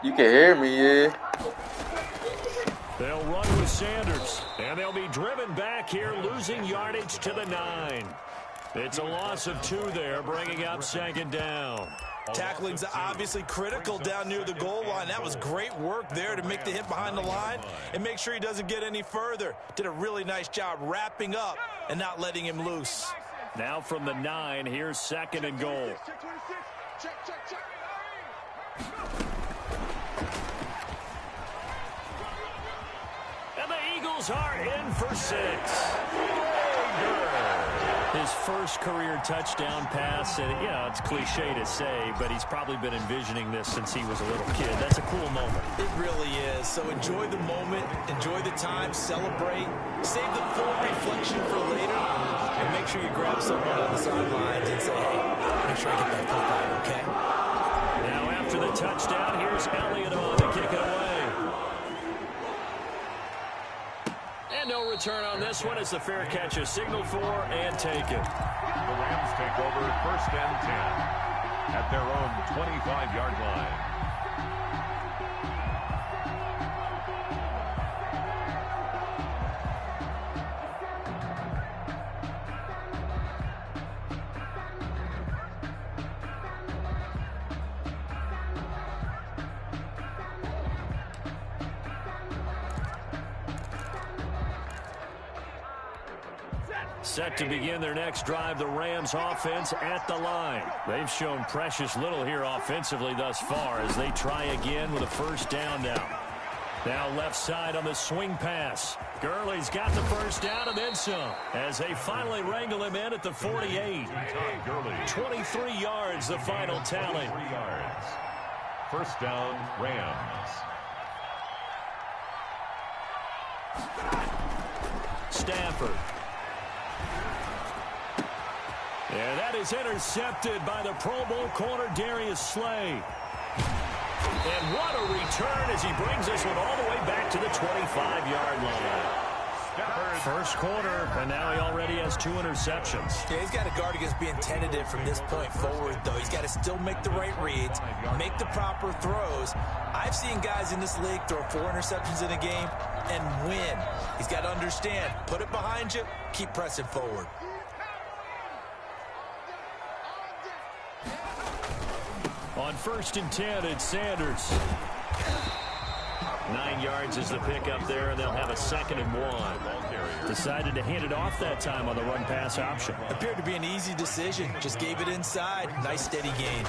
You can hear me, yeah. They'll run with Sanders, and they'll be driven back here, losing yardage to the 9. It's a loss of 2 there, bringing up second down. Tackling's obviously critical down near the goal line. That was great work there to make the hit behind the line and make sure he doesn't get any further. Did a really nice job wrapping up and not letting him loose. Now from the 9, here's second and goal. And the Eagles are in for 6. His first career touchdown pass, and it's cliche to say, but he's probably been envisioning this since he was a little kid. That's a cool moment. It really is. So enjoy the moment, enjoy the time, celebrate, save the full reflection for later, and make sure you grab someone on the sidelines and say, hey, make sure I get that football, okay? Now after the touchdown, here's Elliott on to kick it away. And no return on this one as the fair catch is signaled for and taken. The Rams take over 1st and 10 at their own 25-yard line. Set to begin their next drive, the Rams offense at the line. They've shown precious little here offensively thus far as they try again with a first down now. Now left side on the swing pass. Gurley's got the first down and then some as they finally wrangle him in at the 48. 23 yards, the final tally. 3 yards. First down, Rams. Stafford. And that is intercepted by the Pro Bowl corner Darius Slay. And what a return as he brings this one all the way back to the 25-yard line. First quarter, and now he already has 2 interceptions. Yeah, he's got to guard against being tentative from this point forward, though. He's got to still make the right reads, make the proper throws. I've seen guys in this league throw 4 interceptions in a game and win. He's got to understand, put it behind you, keep pressing forward. On 1st and 10, it's Sanders. 9 yards is the pickup there, and they'll have a 2nd and 1. Decided to hand it off that time on the run-pass option. Appeared to be an easy decision. Just gave it inside. Nice, steady gain.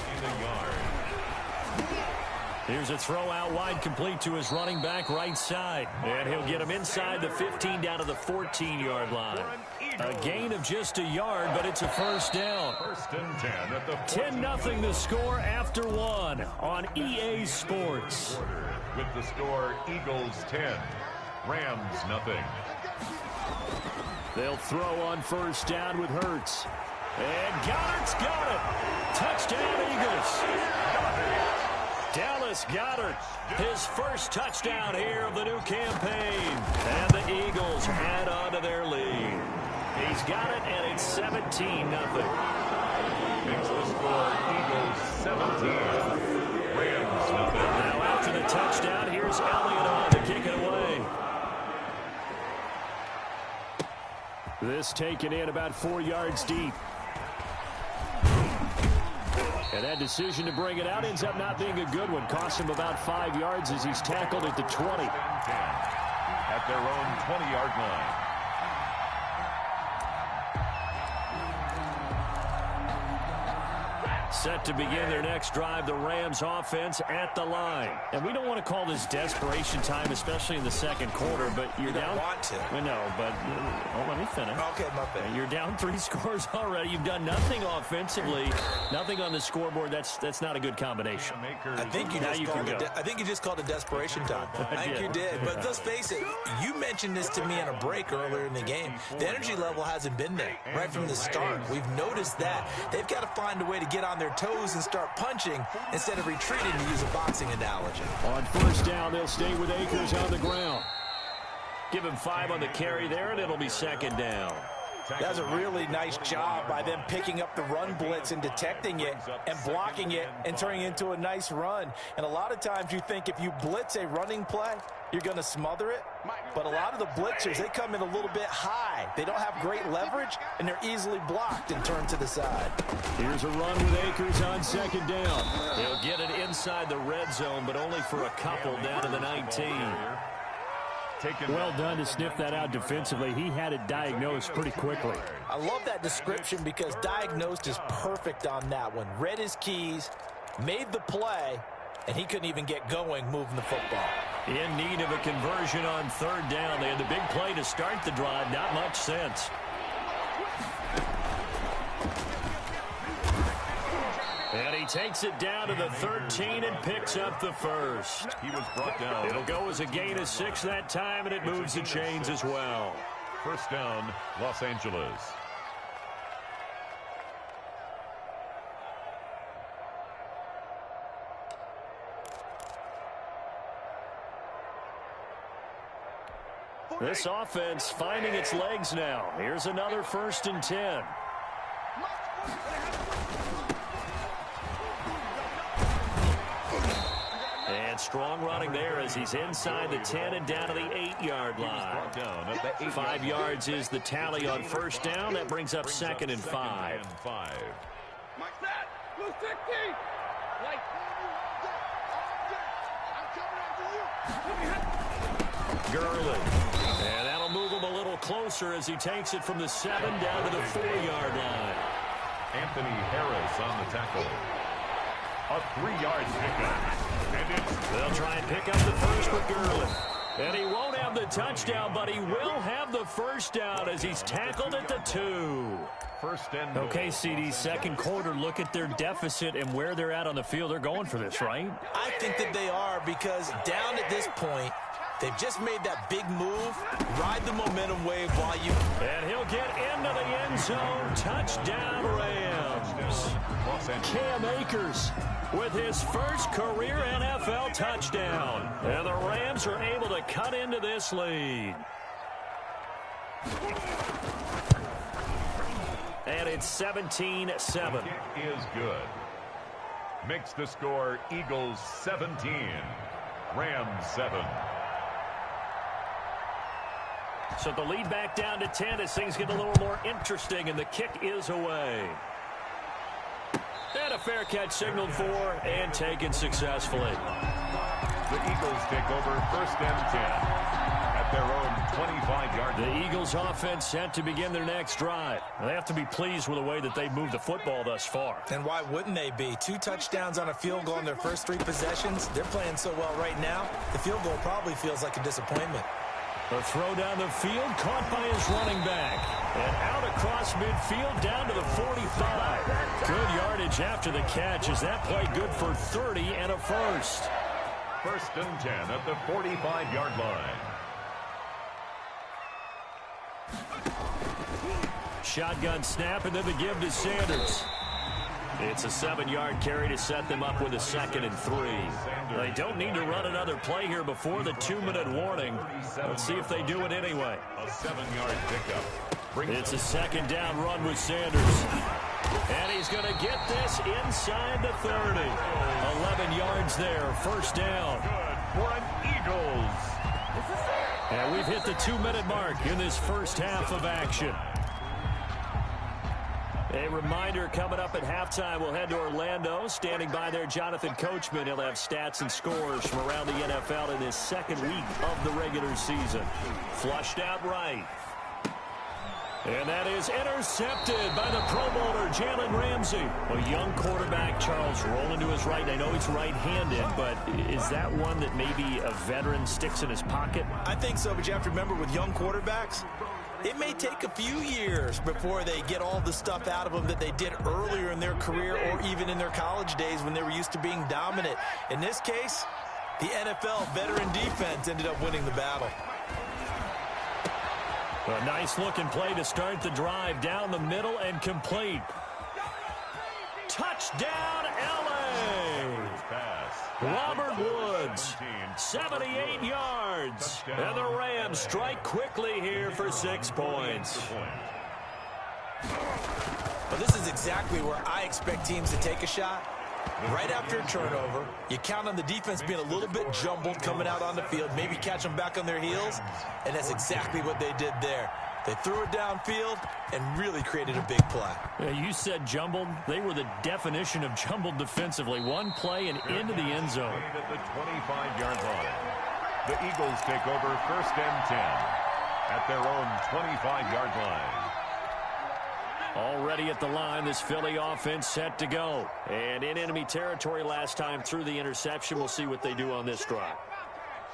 Here's a throw out wide, complete to his running back right side. And he'll get him inside the 15 down to the 14-yard line. A gain of just a yard, but it's a first down. 1st and 10 at the 10-0 the score after 1 on EA Sports. With the score, Eagles 10, Rams nothing. They'll throw on first down with Hurts. And Goddard's got it. Touchdown, Eagles. Dallas Goedert, his first touchdown here of the new campaign. And the Eagles add on to their lead. He's got it, and it's 17-0. Makes the score Eagles 17, Rams nothing. Now after the touchdown, here's Elliott on to kick it away. This taken in about 4 yards deep. And that decision to bring it out ends up not being a good one. Cost him about 5 yards as he's tackled at the 20. At their own 20-yard line. Set to begin their next drive, the Rams offense at the line. And we don't want to call this desperation time, especially in the second quarter, but you're down. You don't want to. I know, but let me finish. Okay, my bad. You're down 3 scores already. You've done nothing offensively, nothing on the scoreboard. That's not a good combination. I think you just called it desperation time. I think you did. But let's face it, you mentioned this to me in a break earlier in the game. The energy level hasn't been there right from the start. We've noticed that. They've got to find a way to get on their toes and start punching instead of retreating, to use a boxing analogy. On first down, they'll stay with Akers on the ground. Give him 5 on the carry there, and it'll be second down. That's a really nice job by them picking up the run blitz and detecting it and blocking it and turning it into a nice run. And a lot of times you think if you blitz a running play, you're going to smother it. But a lot of the blitzers, they come in a little bit high. They don't have great leverage, and they're easily blocked and turned to the side. Here's a run with Akers on second down. He'll get it inside the red zone, but only for a couple down to the 19. Well done to sniff that out defensively. He had it diagnosed pretty quickly. I love that description because diagnosed is perfect on that one. Read his keys, made the play, and he couldn't even get going moving the football. In need of a conversion on third down. They had the big play to start the drive. Not much sense. And he takes it down to the 13 and picks up the first. He was brought down. It'll go as a gain of 6 that time, and it moves the chains as well. First down, Los Angeles. This offense finding its legs now. Here's another 1st and 10. And strong running there as he's inside the 10 and down to the 8-yard line. 5 yards is the tally on first down. That brings up 2nd and 5. Gurley. And that'll move him a little closer as he takes it from the 7 down to the 4-yard line. Anthony Harris on the tackle. A 3-yard pickup. They'll try and pick up the first with Gurley. And he won't have the touchdown, but he will have the first down as he's tackled at the 2. First and Okay, CD, second quarter, look at their deficit and where they're at on the field. They're going for this, right? I think that they are because down at this point, they've just made that big move. Ride the momentum wave while you... And he'll get into the end zone. Touchdown, Rams. Cam Akers with his first career NFL touchdown. And the Rams are able to cut into this lead. And it's 17-7. Is good. Makes the score Eagles 17, Rams 7. So the lead back down to 10 as things get a little more interesting, and the kick is away. And a fair catch signaled for and taken successfully. The Eagles take over 1st and 10 at their own 25-yard line. The Eagles offense set to begin their next drive. They have to be pleased with the way that they've moved the football thus far. And why wouldn't they be? 2 touchdowns on a field goal in their first 3 possessions. They're playing so well right now, the field goal probably feels like a disappointment. A throw down the field, caught by his running back. And out across midfield, down to the 45. Good yardage after the catch. Is that play good for 30 and a first? 1st and 10 at the 45-yard line. Shotgun snap, and then the give to Sanders. It's a 7-yard carry to set them up with a 2nd and 3. They don't need to run another play here before the 2-minute warning. Let's see if they do it anyway. A 7-yard pickup. It's a 2nd down run with Sanders. And he's going to get this inside the 30. 11 yards there, 1st down. Good for an Eagles. And we've hit the 2-minute mark in this first half of action. A reminder, coming up at halftime, we'll head to Orlando. Standing by there, Jonathan Coachman. He'll have stats and scores from around the NFL in this 2nd week of the regular season. Flushed out right. And that is intercepted by the Pro Bowler, Jalen Ramsey. A young quarterback, Charles, rolling to his right. I know he's right-handed, but is that one that maybe a veteran sticks in his pocket? I think so, but you have to remember with young quarterbacks, it may take a few years before they get all the stuff out of them that they did earlier in their career or even in their college days when they were used to being dominant. In this case, the NFL veteran defense ended up winning the battle. A nice-looking play to start the drive down the middle and complete. Touchdown, L.A. Robert Woods, 78 yards. And the Rams strike quickly here for 6 points. But this is exactly where I expect teams to take a shot. Right after a turnover, you count on the defense being a little bit jumbled coming out on the field, maybe catch them back on their heels, and that's exactly what they did there. They threw it downfield and really created a big play. Yeah, you said jumbled. They were the definition of jumbled defensively. One play and into the end zone. At the 25-yard line. The Eagles take over 1st and 10 at their own 25-yard line. Already at the line, this Philly offense set to go. And in enemy territory last time through the interception. We'll see what they do on this drive.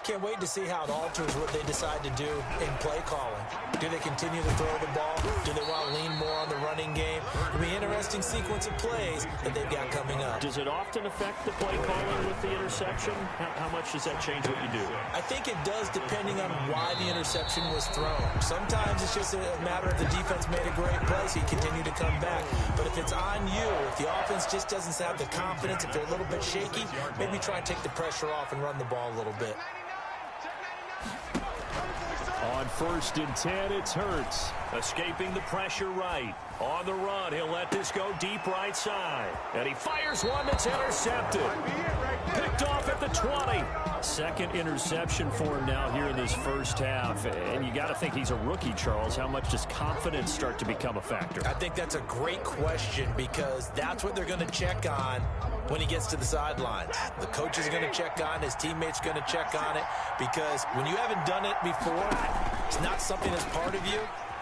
Can't wait to see how it alters what they decide to do in play calling. Do they continue to throw the ball? Do they want to lean more on the running game? It'll be an interesting sequence of plays that they've got coming up. Does it often affect the play calling with the interception? How much does that change what you do? I think it does depending on why the interception was thrown. Sometimes it's just a matter of the defense made a great play, so you continue to come back. But if it's on you, if the offense just doesn't have the confidence, if they're a little bit shaky, maybe try and take the pressure off and run the ball a little bit. On 1st and 10, it's Hurts. Escaping the pressure right. On the run, he'll let this go deep right side. And he fires one that's intercepted. Picked off at the 20. Second interception for him now here in this first half. And you got to think he's a rookie, Charles. How much does confidence start to become a factor? I think that's a great question because that's what they're going to check on when he gets to the sidelines. The coach is going to check on, his teammates are going to check on it, because when you haven't done it before, it's not something that's part of you.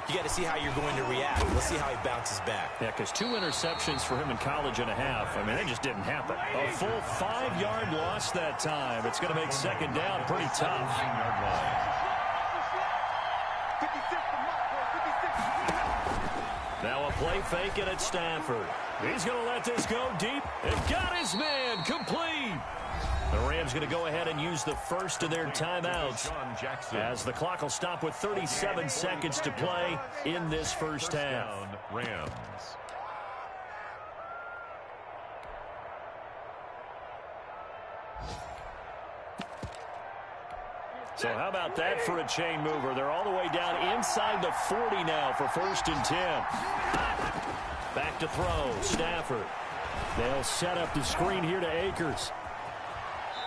You got to see how you're going to react. Let's see how he bounces back. Yeah, because 2 interceptions for him in college and a half. I mean, that just didn't happen. A full 5-yard loss that time. It's going to make 2nd down pretty tough. Now a play fake it at Stafford. He's going to let this go deep. And got his man complete. The Rams going to go ahead and use the first of their timeouts as the clock will stop with 37 seconds to play in this first half. Rams. So how about that for a chain mover? They're all the way down inside the 40 now for 1st and 10. Back to throw. Stafford. They'll set up the screen here to Akers.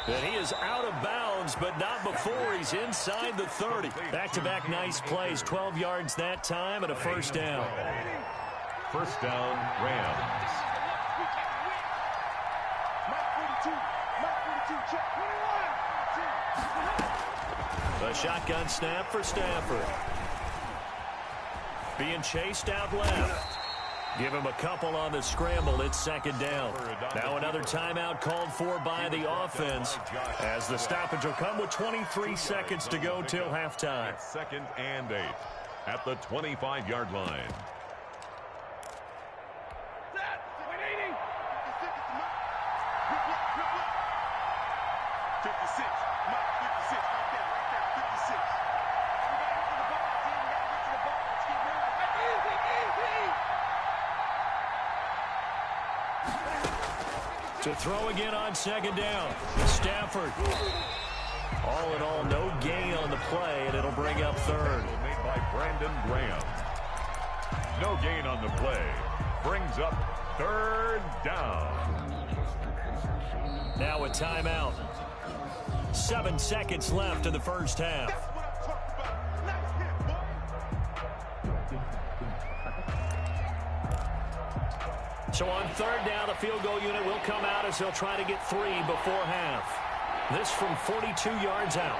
And he is out of bounds, but not before he's inside the 30. Back-to-back nice plays. 12 yards that time and a 1st down. 1st down, Rams. A shotgun snap for Stafford. Being chased out left. Give him a couple on the scramble. It's 2nd down. Now another timeout called for by the offense as the stoppage will come with 23 seconds to go till halftime. 2nd and 8 at the 25-yard line. To throw again on 2nd down. Stafford. All in all, no gain on the play, and it'll bring up 3rd. Made by Brandon Graham. No gain on the play. Brings up 3rd down. Now a timeout. 7 seconds left in the first half. So on 3rd down, the field goal unit will come out as they'll try to get 3 before half. This from 42 yards out.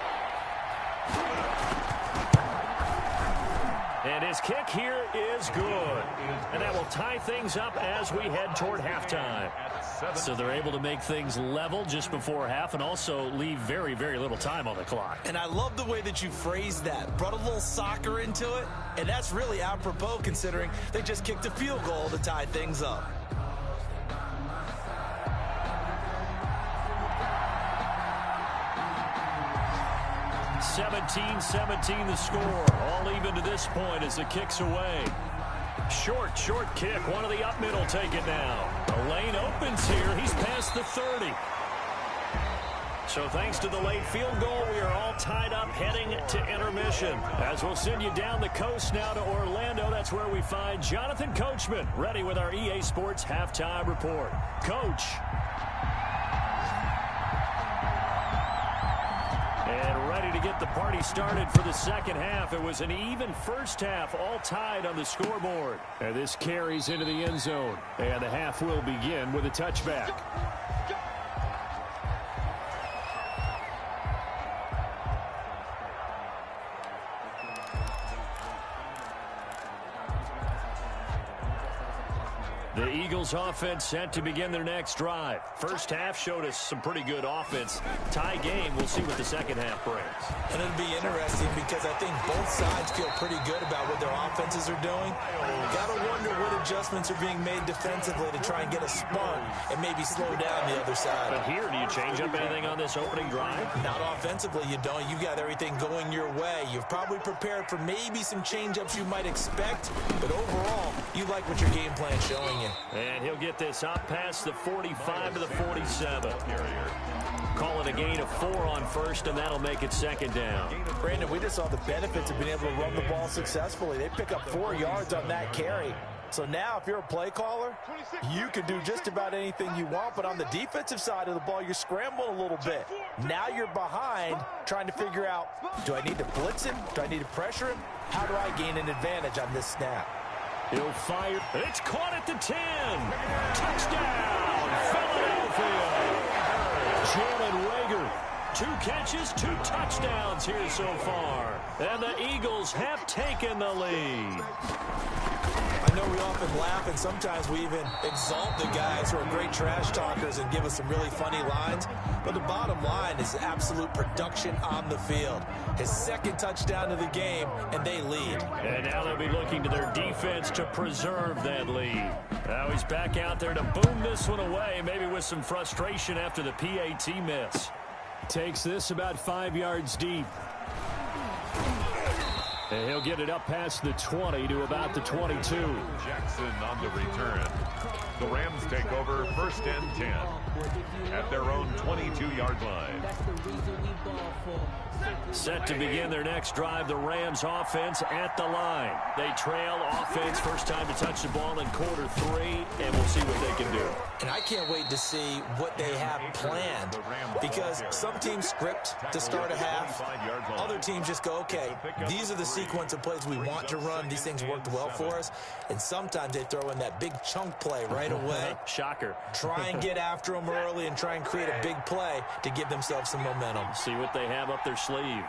And his kick here is good. And that will tie things up as we head toward halftime. So they're able to make things level just before half and also leave very, very little time on the clock. And I love the way that you phrased that. Brought a little soccer into it. And that's really apropos considering they just kicked a field goal to tie things up. 17-17 the score. All even to this point as the kick's away. Short kick. One of the up middle take it now. The lane opens here. He's past the 30. So thanks to the late field goal, we are all tied up heading to intermission. As we'll send you down the coast now to Orlando, that's where we find Jonathan Coachman, ready with our EA Sports Halftime Report. Coach. And ready to get the party started for the second half. It was an even first half, all tied on the scoreboard. And this carries into the end zone. And the half will begin with a touchback. The Eagles offense set to begin their next drive. First half showed us some pretty good offense. Tie game, we'll see what the second half brings. And it'll be interesting because I think both sides feel pretty good about what their offenses are doing. Got to wonder what adjustments are being made defensively to try and get a spark and maybe slow down the other side. But here, do you change up anything on this opening drive? Not offensively, you don't. You've got everything going your way. You've probably prepared for maybe some change-ups you might expect, but overall, you like what your game plan's showing you. And he'll get this up past the 45 to the 47. Call it a gain of 4 on first, and that'll make it second down. Brandon, we just saw the benefits of being able to run the ball successfully. They pick up 4 yards on that carry. So now if you're a play caller, you can do just about anything you want, but on the defensive side of the ball, you're scrambling a little bit. Now you're behind trying to figure out, do I need to blitz him? Do I need to pressure him? How do I gain an advantage on this snap? He'll fire. It's caught at the 10. Touchdown, Philadelphia. Jalen Reagor. 2 catches, 2 touchdowns here so far. And the Eagles have taken the lead. I know we often laugh, and sometimes we even exalt the guys who are great trash talkers and give us some really funny lines. But the bottom line is absolute production on the field. His second touchdown of the game, and they lead. And now they'll be looking to their defense to preserve that lead. Now he's back out there to boom this one away, maybe with some frustration after the PAT miss. Takes this about 5 yards deep. And he'll get it up past the 20 to about the 22. Jackson on the return. The Rams take over first and 10 at their own 22-yard line. Set to begin their next drive, the Rams offense at the line. They trail offense, first time to touch the ball in quarter 3, and we'll see what they can do. And I can't wait to see what they have planned, because some teams script to start a half. Other teams just go, okay, these are the sequence of plays we want to run. These things worked well for us. And sometimes they throw in that big chunk play right away. Shocker. Try and get after them early and try and create a big play to give themselves some momentum. See what they have up their sleeve.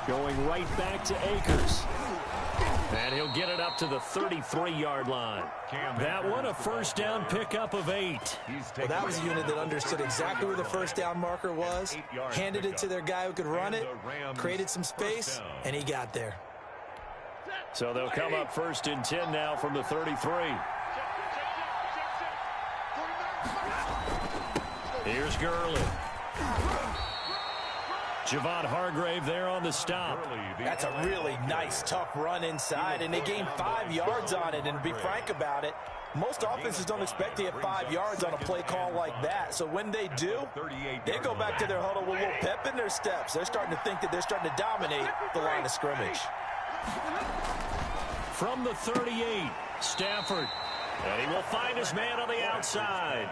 Going right back to Akers. And he'll get it up to the 33-yard line. That one, a first down pickup of 8. Well, that was a unit that understood exactly where the first down marker was, handed it to their guy who could run it, created some space, and he got there. So they'll come up first and 10 now from the 33. Here's Gurley. Javon Hargrave there on the stop. That's a really nice, tough run inside, and they gained 5 yards on it. And to be frank about it, most offenses don't expect to get 5 yards on a play call like that. So when they do, they go back to their huddle with a little pep in their steps. They're starting to think that they're starting to dominate the line of scrimmage. From the 38, Stafford. And he will find his man on the outside.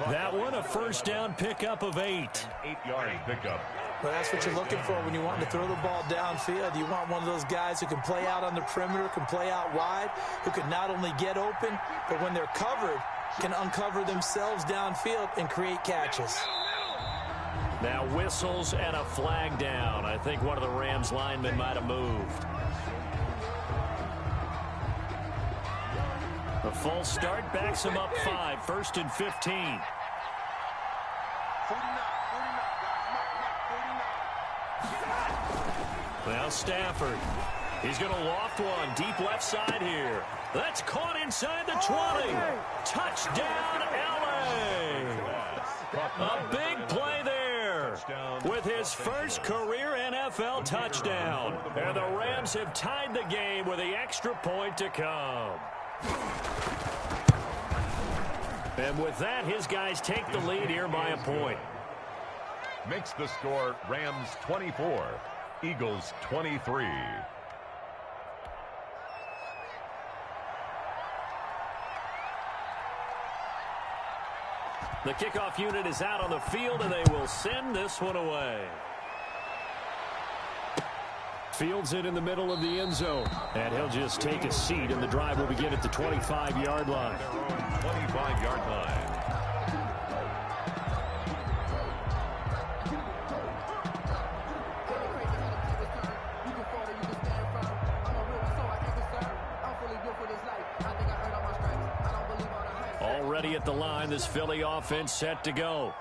That one, a first down pickup of 8. 8-yard pickup. Well, that's what you're looking for when you want to throw the ball downfield. You want one of those guys who can play out on the perimeter, can play out wide, who can not only get open, but when they're covered, can uncover themselves downfield and create catches. Now whistles and a flag down. I think one of the Rams linemen might have moved. The full start backs him up 5, first and 15. Now Stafford. He's going to loft one deep left side here. That's caught inside the 20. Touchdown, L.A. A big play there with his first career NFL touchdown. And the Rams have tied the game with the extra point to come. And with that, his guys take the lead here by a point. Makes the score Rams 24, Eagles 23. The kickoff unit is out on the field, and they will send this one away. Fields it in the middle of the end zone. And he'll just take a seat, and the drive will begin at the 25-yard line. 25-yard line. Already at the line, this Philly offense set to go.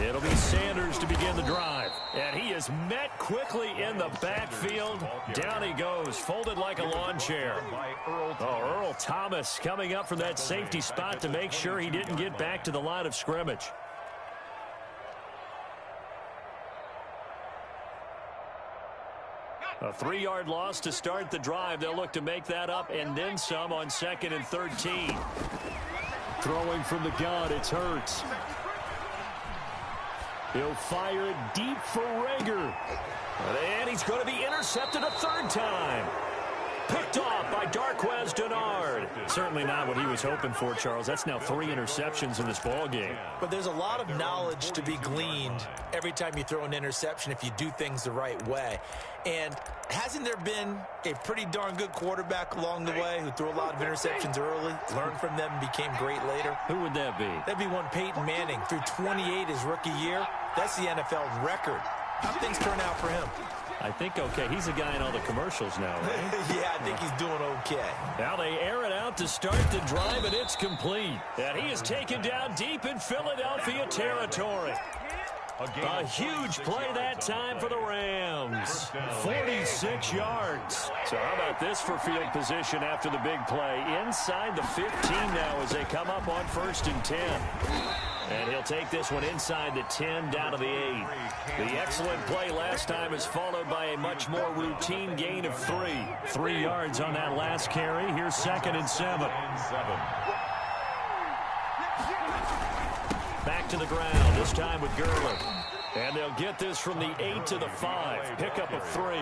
It'll be Sanders to begin the drive. And he is met quickly in the backfield. Down he goes, folded like a lawn chair. Earl Thomas coming up from that safety spot to make sure he didn't get back to the line of scrimmage. A 3-yard loss to start the drive. They'll look to make that up and then some on 2nd and 13. Throwing from the gun, it's Hurts. He'll fire it deep for Rager. And he's going to be intercepted a 3rd time. Picked off by Darqueze Dennard. Certainly not what he was hoping for, Charles. That's now 3 interceptions in this ball game. But there's a lot of knowledge to be gleaned every time you throw an interception if you do things the right way. And hasn't there been a pretty darn good quarterback along the way who threw a lot of interceptions early, learned from them, and became great later? Who would that be? That'd be one Peyton Manning. Threw 28 his rookie year. That's the NFL record. How'd things turn out for him? I think okay. He's a guy in all the commercials now, right? Yeah, I think he's doing okay. Now they air it out to start the drive, and it's complete. And he is taken down deep in Philadelphia territory. A huge play that time for the Rams. 46 yards. So how about this for field position after the big play? Inside the 15 now as they come up on 1st and 10. And he'll take this one inside the 10 down to the 8. The excellent play last time is followed by a much more routine gain of 3. 3 yards on that last carry. Here's 2nd and 7. Back to the ground, this time with Gurley. And they'll get this from the 8 to the 5. Pickup of 3.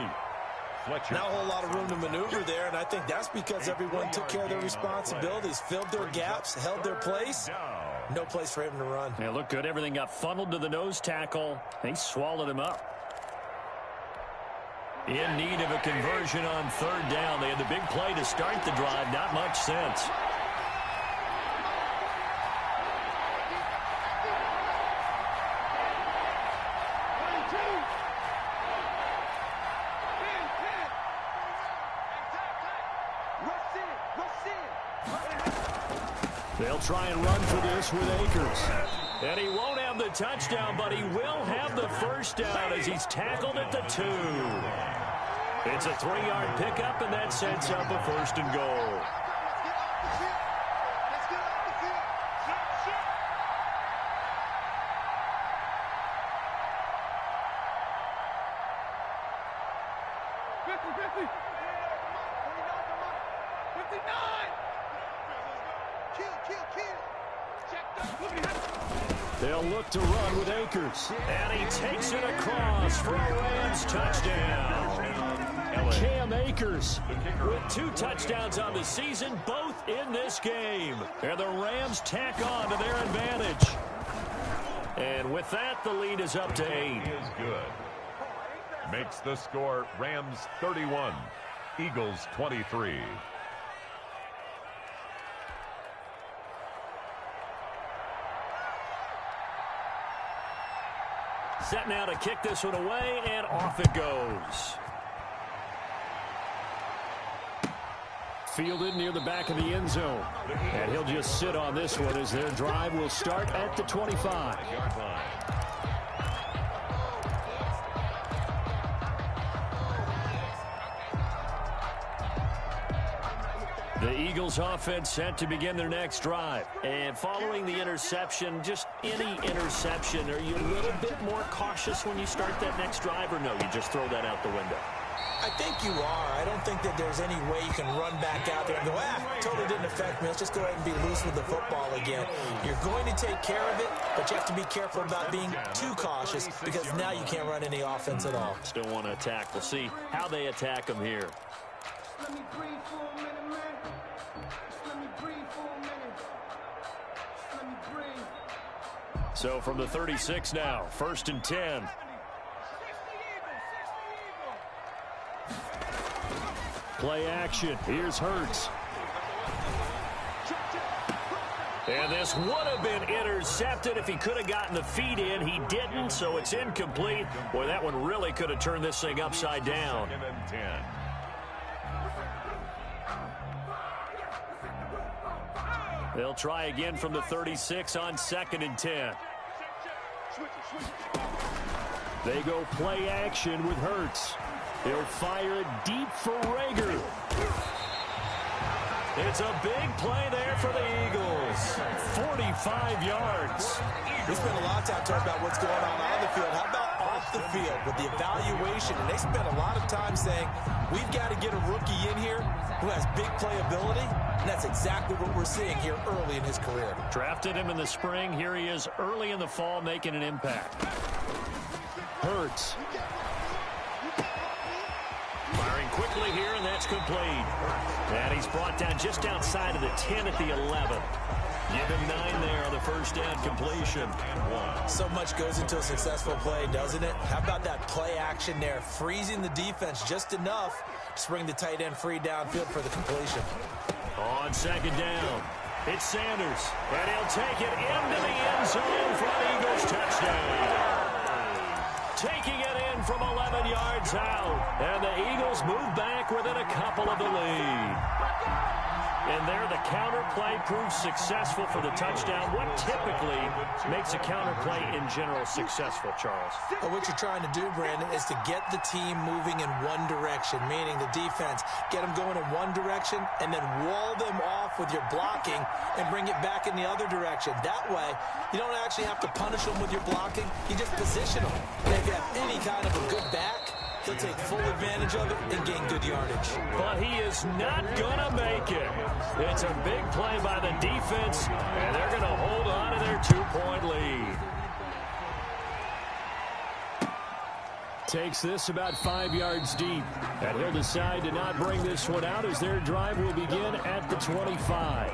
Not a whole lot of room to maneuver there, and I think that's because everyone took care of their responsibilities, filled their gaps, held their place. No place for him to run. Yeah, looked good. Everything got funneled to the nose tackle. They swallowed him up. In need of a conversion on 3rd down. They had the big play to start the drive. Not much sense. They'll try and run for this with Akers. And he won't have the touchdown, but he will have the 1st down as he's tackled at the 2. It's a 3-yard pickup, and that sets up a 1st and goal. They'll look to run with Akers. And he takes it across for a Rams touchdown. Cam Akers with 2 touchdowns on the season, both in this game. And the Rams tack on to their advantage. And with that, the lead is up to 8. Is good. Makes the score Rams 31, Eagles 23. Set now to kick this one away, and off it goes. Fielded near the back of the end zone. And he'll just sit on this one as their drive will start at the 25. The Eagles offense set to begin their next drive. And following the interception, just any interception, are you a little bit more cautious when you start that next drive, or no, you just throw that out the window? I think you are. I don't think that there's any way you can run back out there and go, totally didn't affect me. Let's just go ahead and be loose with the football again. You're going to take care of it, but you have to be careful about being too cautious because now you can't run any offense at all. Still want to attack. We'll see how they attack them here. Let me breathe for a minute, man. Let me breathe for a minute. Let me breathe. So from the 36 now, 1st and 10. Play action. Here's Hurts. And this would have been intercepted if he could have gotten the feet in. He didn't, so it's incomplete. Boy, that one really could have turned this thing upside down. 2nd and 10. They'll try again from the 36 on 2nd and 10. They go play action with Hurts. He'll fire it deep for Rager. It's a big play there for the Eagles. 45 yards. We spent a lot of time talking about what's going on the field. How about off the field with the evaluation? And they spent a lot of time saying, we've got to get a rookie in here who has big playability. And that's exactly what we're seeing here early in his career. Drafted him in the spring. Here he is early in the fall making an impact. Hurts. Firing quickly here, and that's complete. And he's brought down just outside of the 10 at the 11. Give him 9 there on the first down completion. So much goes into a successful play, doesn't it? How about that play action there, freezing the defense just enough to bring the tight end free downfield for the completion. On 2nd down, it's Sanders, and he'll take it into the end zone for an Eagles touchdown. Taking it in from 11 yards out, and the Eagles move back within a couple of the lead. And there, the counter play proves successful for the touchdown. What typically makes a counter play in general successful, Charles? Well, what you're trying to do, Brandon, is to get the team moving in one direction, meaning the defense, get them going in one direction, and then wall them off with your blocking and bring it back in the other direction. That way, you don't actually have to punish them with your blocking. You just position them. And if you have any kind of a good back, he'll take full advantage of it and gain good yardage. But he is not going to make it. It's a big play by the defense, and they're going to hold on to their 2-point lead. Takes this about 5 yards deep, and he'll decide to not bring this one out as their drive will begin at the 25.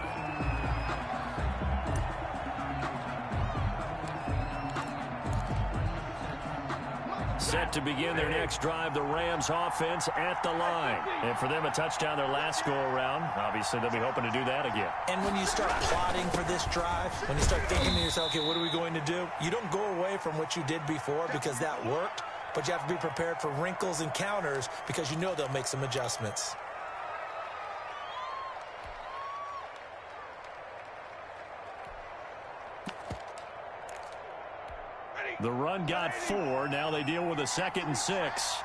Set to begin their next drive, the Rams offense at the line. And for them, a touchdown their last go-around. Obviously, they'll be hoping to do that again. And when you start plotting for this drive, when you start thinking to yourself, okay, what are we going to do? You don't go away from what you did before because that worked, but you have to be prepared for wrinkles and counters because you know they'll make some adjustments. The run got 4. Now they deal with a 2nd and 6.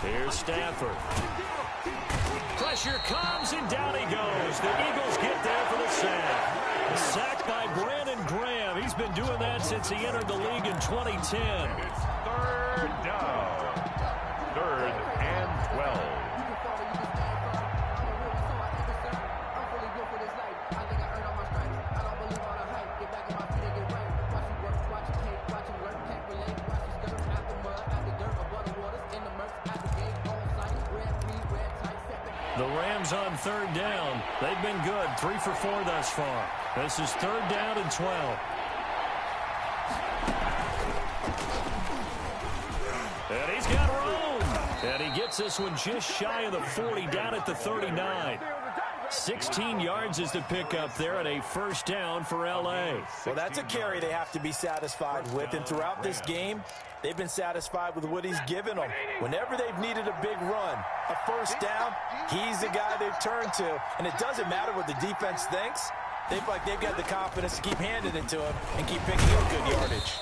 Here's Stafford. Pressure comes, and down he goes. The Eagles get there for the sack. Sacked by Brandon Graham. He's been doing that since he entered the league in 2010. It's 3rd down. 3rd and 12. The Rams on 3rd down. They've been good. 3 for 4 thus far. This is 3rd down and 12. And he's got room. And he gets this one just shy of the 40, down at the 39. 16 yards is the pickup there, and a first down for L.A. Well, that's a carry they have to be satisfied with, and throughout this game, they've been satisfied with what he's given them. Whenever they've needed a big run, a first down, he's the guy they've turned to. And it doesn't matter what the defense thinks. They've got the confidence to keep handing it to him and keep picking up good yardage.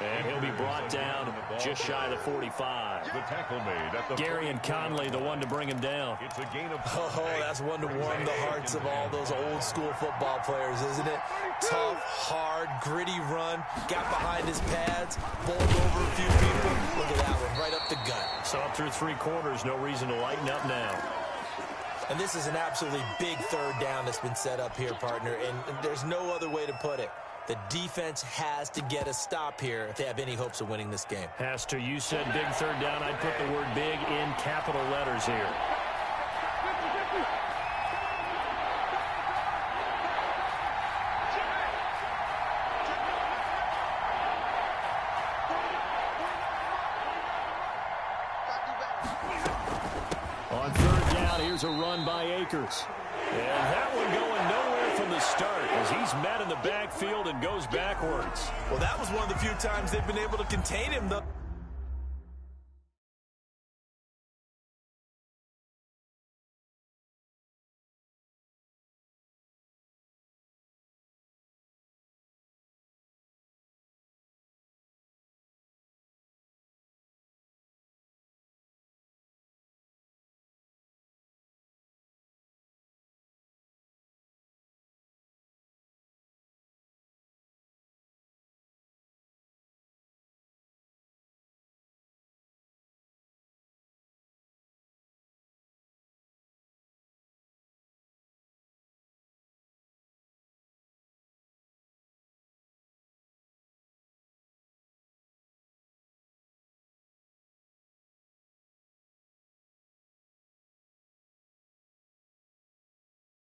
And he'll be brought down just shy of the 45. The tackle made at the Gary and Conley, the one to bring him down. It's a gain of... Oh, that's one to warm the hearts of all those old school football players, isn't it? Tough, hard, gritty run. Got behind his pads, bowled over a few people. Look at that one, right up the gut. So up through 3 quarters, no reason to lighten up now. And this is an absolutely big third down that's been set up here, partner, and there's no other way to put it. The defense has to get a stop here if they have any hopes of winning this game. Has to. You said big third down. I'd put the word big in capital letters here. On third down, here's a run by Akers. And that one going nowhere from the start as he's met in the backfield and goes backwards. Well, that was one of the few times they've been able to contain him, though.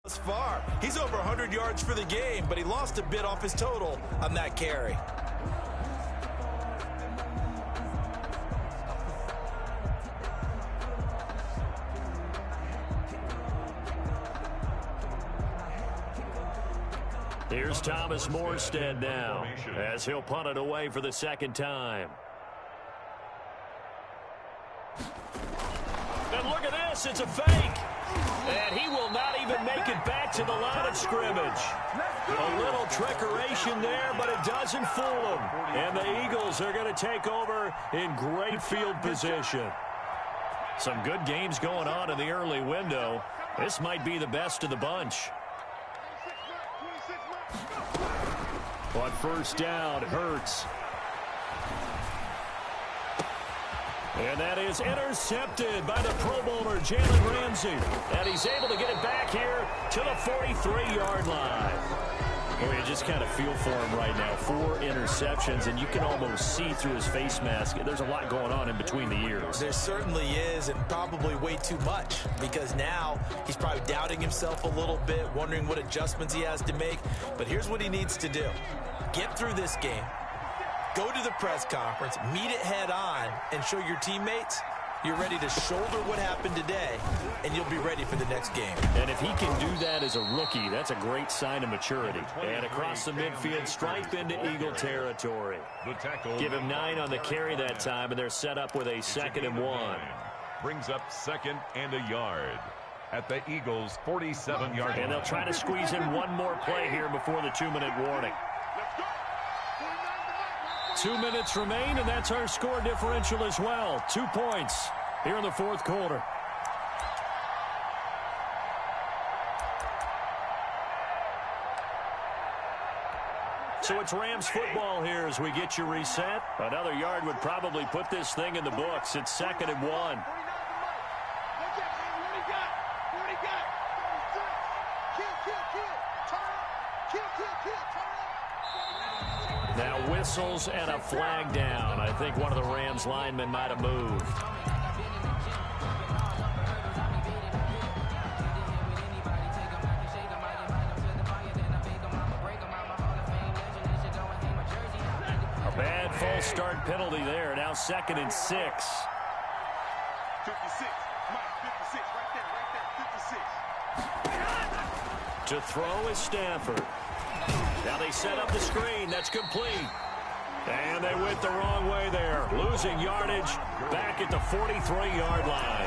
Thus far, he's over 100 yards for the game, but he lost a bit off his total on that carry. Here's Thomas Morstead now as he'll punt it away for the second time. And look at this, it's a fake. And he will not even make it back to the line of scrimmage. A little trickeration there, but it doesn't fool him. And the Eagles are going to take over in great field position. Some good games going on in the early window. This might be the best of the bunch. On first down, Hurts. And that is intercepted by the Pro Bowler, Jalen Ramsey. And he's able to get it back here to the 43-yard line. Well, you just kind of feel for him right now. 4 interceptions, and you can almost see through his face mask. There's a lot going on in between the ears. There certainly is, and probably way too much, because now he's probably doubting himself a little bit, wondering what adjustments he has to make. But here's what he needs to do. Get through this game. Go to the press conference, meet it head on, and show your teammates you're ready to shoulder what happened today, and you'll be ready for the next game. And if he can do that as a rookie, that's a great sign of maturity. And across the midfield, stripe into Eagle territory. Give him 9 on the carry that time, and they're set up with a 2nd and 1. Brings up 2nd and a yard at the Eagles' 47-yard line. And they'll try to squeeze in one more play here before the 2-minute warning. 2 minutes remain, and that's our score differential as well. 2 points here in the 4th quarter. So it's Rams football here as we get you reset. Another yard would probably put this thing in the books. It's 2nd and 1. Now whistles and a flag down. I think one of the Rams linemen might have moved. A bad false start penalty there. Now 2nd and 6. 56. Mike, 56. Right there. 56. To throw is Stafford. Now they set up the screen. That's complete. And they went the wrong way there. Losing yardage back at the 43-yard line.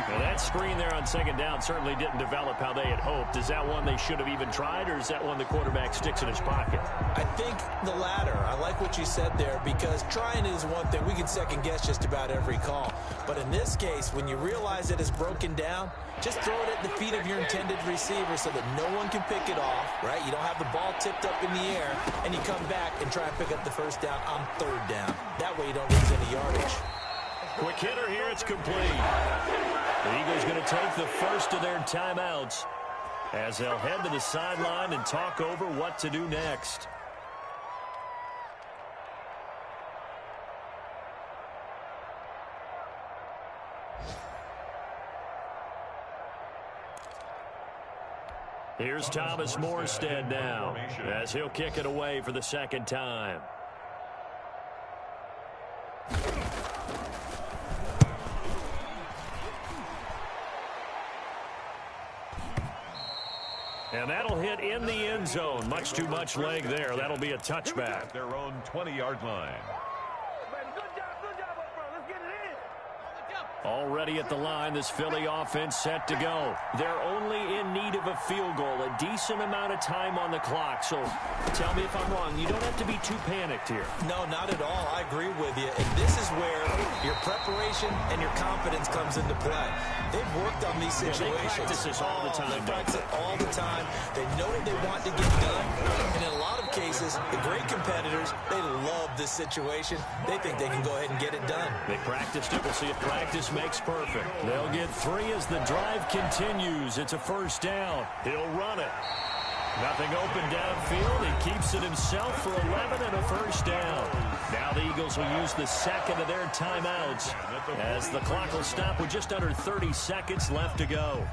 Now that screen there on second down certainly didn't develop how they had hoped. Is that one they should have even tried, or is that one the quarterback sticks in his pocket? I think the latter. I like what you said there, because trying is one thing. We can second guess just about every call. But in this case, when you realize that it's broken down, just throw it at the feet of your intended receiver so that no one can pick it off, right? You don't have the ball tipped up in the air, and you come back and try and pick up the first down on third down. That way you don't lose any yardage. Quick hitter here, it's complete. The Eagles going to take the first of their timeouts as they'll head to the sideline and talk over what to do next. Here's Thomas Morstead now as he'll kick it away for the second time. And that'll hit in the end zone. Much too much leg there. That'll be a touchback. Their own 20-yard line. Already at the line, this Philly offense set to go. They're only in need of a field goal, a decent amount of time on the clock. So tell me if I'm wrong. You don't have to be too panicked here. No, not at all. I agree with you. And this is where your preparation and your confidence comes into play. They've worked on these situations. They practice this all the time. They practice it all the time. They know what they want to get done. And in a lot of cases, the great competitors, they love this situation. They think they can go ahead and get it done. They practiced it. We'll see if practice makes perfect. They'll get 3 as the drive continues. It's a first down. He'll run it. Nothing open downfield. He keeps it himself for 11 and a first down. Now the Eagles will use the second of their timeouts as the clock will stop with just under 30 seconds left to go.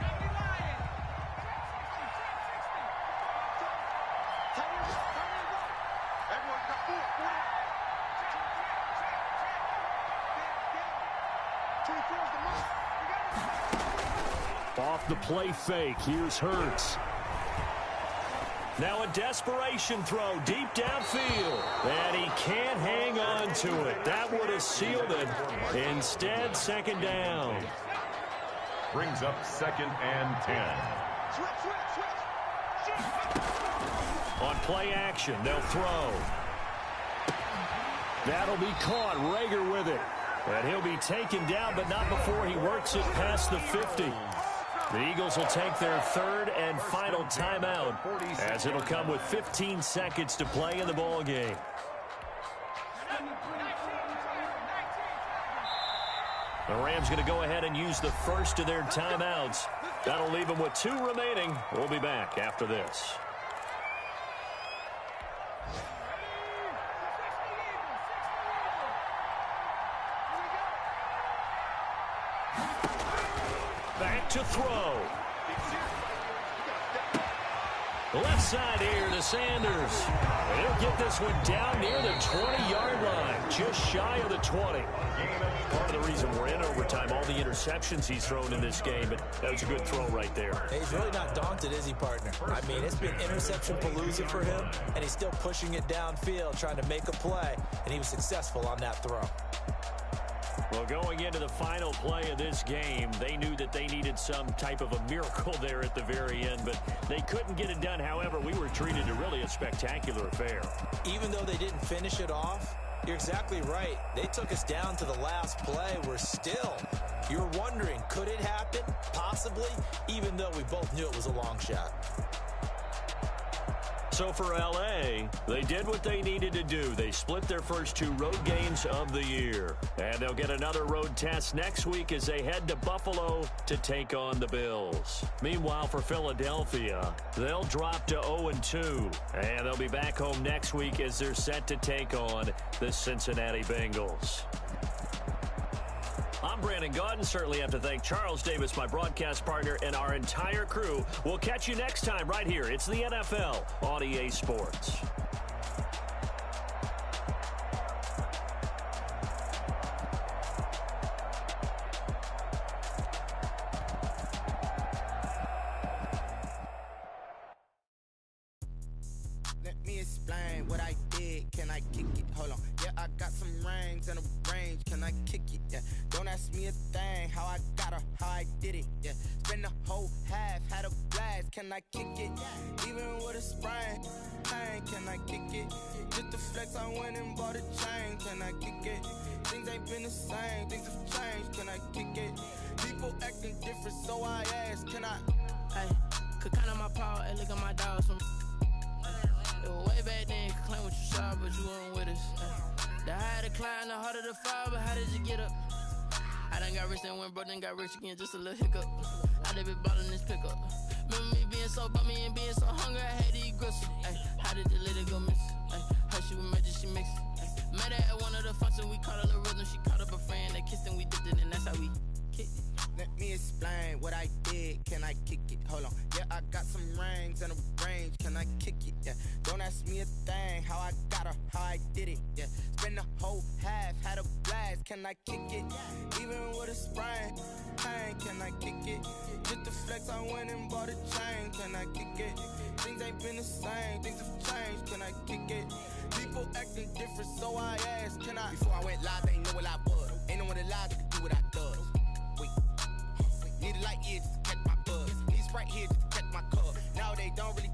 Off the play fake, here's Hurts. Now a desperation throw deep downfield. And he can't hang on to it. That would have sealed it. Instead, second down. Brings up 2nd and 10. On play action, they'll throw. That'll be caught. Rager with it. And he'll be taken down, but not before he works it past the 50. The Eagles will take their third and final timeout as it'll come with 15 seconds to play in the ball game. The Rams going to go ahead and use the first of their timeouts. That'll leave them with 2 remaining. We'll be back after this. Back to throw. Left side here to Sanders. He'll get this one down near the 20-yard line, just shy of the 20. Part of the reason we're in overtime, all the interceptions he's thrown in this game, but that was a good throw right there. Hey, he's really not daunted, is he, partner? I mean, it's been interception palooza for him, and he's still pushing it downfield, trying to make a play, and he was successful on that throw. Well, going into the final play of this game, they knew that they needed some type of a miracle there at the very end, but they couldn't get it done. However, we were treated to really a spectacular affair. Even though they didn't finish it off, you're exactly right. They took us down to the last play. We're still, you're wondering, could it happen? Possibly, even though we both knew it was a long shot. So for L.A., they did what they needed to do. They split their first 2 road games of the year. And they'll get another road test next week as they head to Buffalo to take on the Bills. Meanwhile, for Philadelphia, they'll drop to 0-2. And they'll be back home next week as they're set to take on the Cincinnati Bengals. I'm Brandon Gaudin. Certainly have to thank Charles Davis, my broadcast partner, and our entire crew. We'll catch you next time right here. It's the NFL on EA Sports. Let me me explain what I did. Can I kick it? Hold on. Yeah, I got some rings and a range. Can I kick it? Yeah. Don't ask me a thing. How I got her, how I did it. Yeah. Spend the whole half, had a blast. Can I kick it? Even with a sprain. Pain, can I kick it? Just the flex, I went and bought a chain. Can I kick it? Things ain't been the same. Things have changed. Can I kick it? People acting different, so I ask. Can I? Hey, could count on my power and look at my dogs from. It was way back then, could claim what you saw, but you weren't with us. The higher the climb, the harder the fall, but how did you get up? I done got rich and went broke, then got rich again, just a little hiccup. I done been ballin' this pickup. Remember me being so bummy and being so hungry, I had to eat gristle. Ay, how did the lady go miss? Ay, her she was magic, she mixed. Met her at one of the functions, we caught her the rhythm, she caught up a friend, they kissed and we dipped it, and that's how we kicked it. Let me explain what I did. Can I kick it? Hold on. Yeah, I got some rings and a range. Can I kick it? Yeah. Don't ask me a thing. How I got her, how I did it. Yeah. Spend the whole half, had a blast. Can I kick it? Even with a sprain. Pain, can I kick it? Just the flex, I went and bought a chain. Can I kick it? Things ain't been the same. Things have changed. Can I kick it? People acting different, so I asked. Can I? Before I went live, they ain't know what I was. Ain't no one alive that could do what I does. Wait. Need a light here just to catch my buzz. Need Sprite here just to catch my cup. Now they don't really